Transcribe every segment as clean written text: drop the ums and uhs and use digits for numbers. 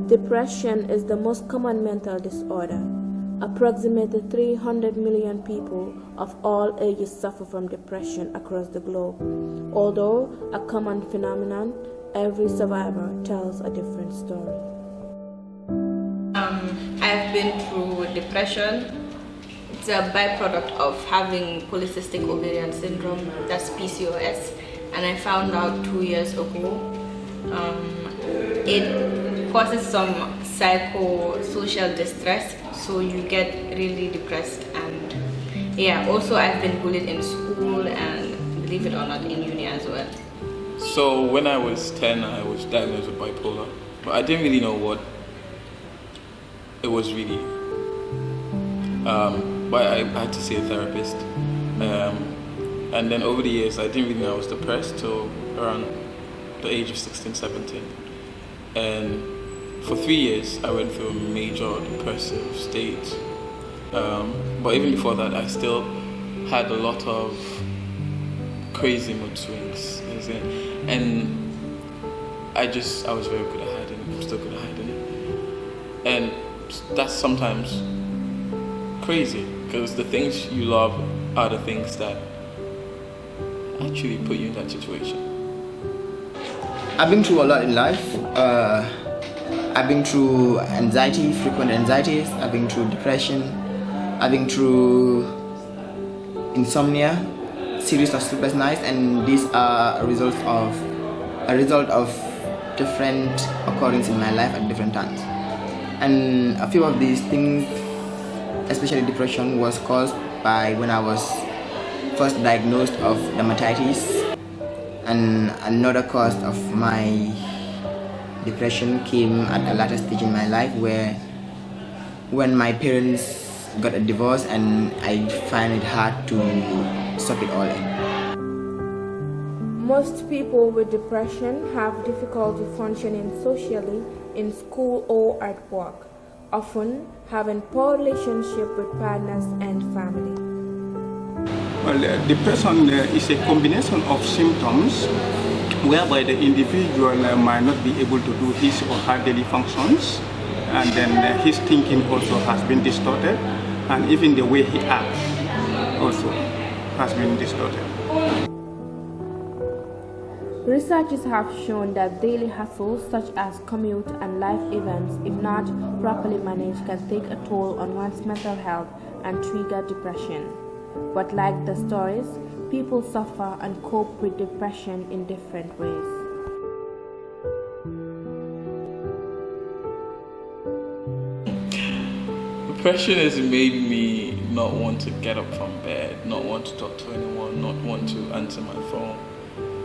Depression is the most common mental disorder. Approximately 300 million people of all ages suffer from depression across the globe. Although a common phenomenon, every survivor tells a different story. I've been through depression. It's a byproduct of having polycystic ovarian syndrome, that's PCOS, and I found out 2 years ago. It causes some psychosocial distress, so you get really depressed. And also I've been bullied in school and, believe it or not, in uni as well. So when I was 10, I was diagnosed with bipolar, but I didn't really know what it was really. But I had to see a therapist. And then over the years, I didn't really know I was depressed till around the age of 16, 17. And for 3 years, I went through a major depressive state. But even before that, I still had a lot of crazy mood swings. And I was very good at hiding it. I'm still good at hiding it. And that's sometimes crazy, because the things you love are the things that actually put you in that situation. I've been through a lot in life. I've been through anxiety, frequent anxieties. I've been through depression. I've been through insomnia, series of sleepless nights, and these are a result of different occurrences in my life at different times. And a few of these things, especially depression, was caused by when I was first diagnosed of dermatitis, and another cause of my depression came at a later stage in my life, where when my parents got a divorce and I find it hard to suck it all in. Most people with depression have difficulty functioning socially, in school or at work, often having poor relationship with partners and family. Well, depression is a combination of symptoms whereby the individual might not be able to do his or her daily functions, and then his thinking also has been distorted, and even the way he acts also has been distorted. Researchers have shown that daily hassles such as commute and life events, if not properly managed, can take a toll on one's mental health and trigger depression. But like the stories, people suffer and cope with depression in different ways. Depression has made me not want to get up from bed, not want to talk to anyone, not want to answer my phone.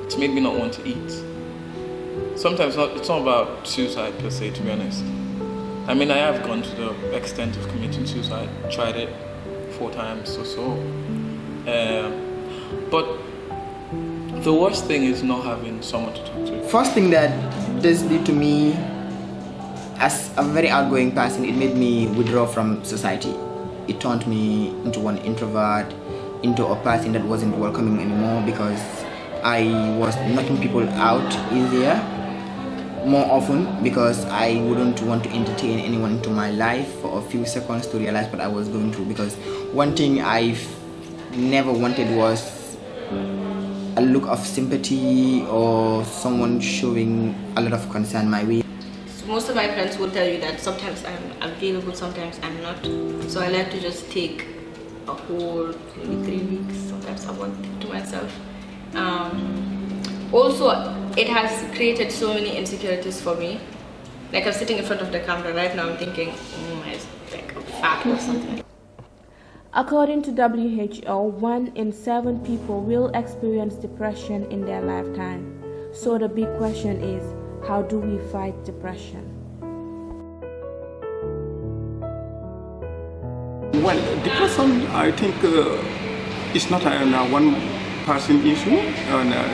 It's made me not want to eat. Sometimes it's not about suicide per se, to be honest. I mean, I have gone to the extent of committing suicide, tried it 4 times or so. But the worst thing is not having someone to talk to. First thing that this did to me, as a very outgoing person, it made me withdraw from society. It turned me into one introvert, into a person that wasn't welcoming anymore, because I was knocking people out easier, more often, because I wouldn't want to entertain anyone into my life for a few seconds to realize what I was going through. Because one thing I never wanted was a look of sympathy or someone showing a lot of concern my way. So most of my friends will tell you that sometimes I'm available, sometimes I'm not. So I like to just take a whole maybe 3 weeks, sometimes I want to myself. Also, it has created so many insecurities for me. Like, I'm sitting in front of the camera right now, I'm thinking, I'm fat or something. According to WHO, 1 in 7 people will experience depression in their lifetime. So the big question is, how do we fight depression? Well, depression, I think, is not a one-person issue.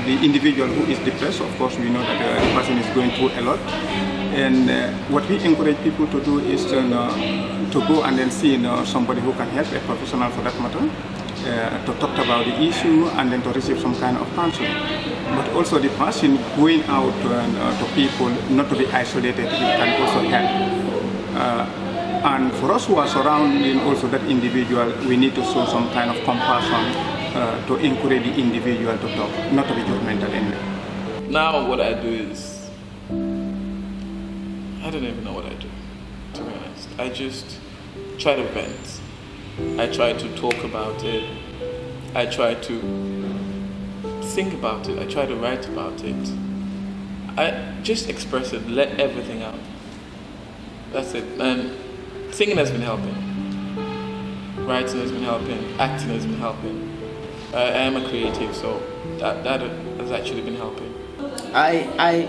The individual who is depressed, of course, we know that the person is going through a lot. And what we encourage people to do is to go and then see somebody who can help, a professional for that matter, to talk about the issue and then to receive some kind of counseling. but also the person going out to people, not to be isolated, it can also help. And for us who are surrounding also that individual, we need to show some kind of compassion to encourage the individual to talk, not to be judgmental anyway. Now what I do is, I don't even know what I do, to be honest. I just try to vent. I try to talk about it. I try to think about it. I try to write about it. I just express it, let everything out. That's it. And singing has been helping. Writing has been helping. Acting has been helping. I am a creative, so that has actually been helping. I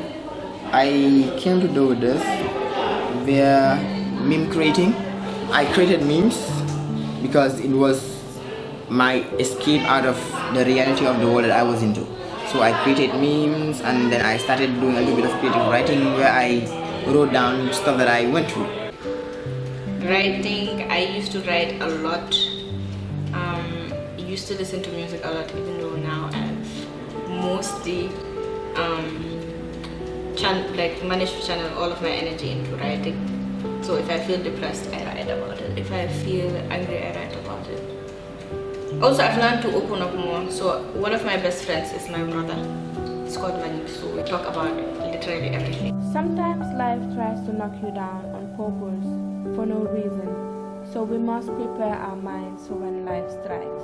came to do this via meme creating. I created memes because it was my escape out of the reality of the world that I was into. So I created memes, and then I started doing a little bit of creative writing where I wrote down stuff that I went through. Writing, I used to write a lot. Used to listen to music a lot, even though now I've mostly managed to channel all of my energy into writing. So if I feel depressed, I write about it. If I feel angry, I write about it. Also, I've learned to open up more. So one of my best friends is my brother, Scott Vanik. So we talk about literally everything. Sometimes life tries to knock you down on purpose for no reason. So we must prepare our minds for when life strikes.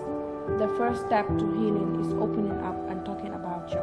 The first step to healing is opening up and talking about your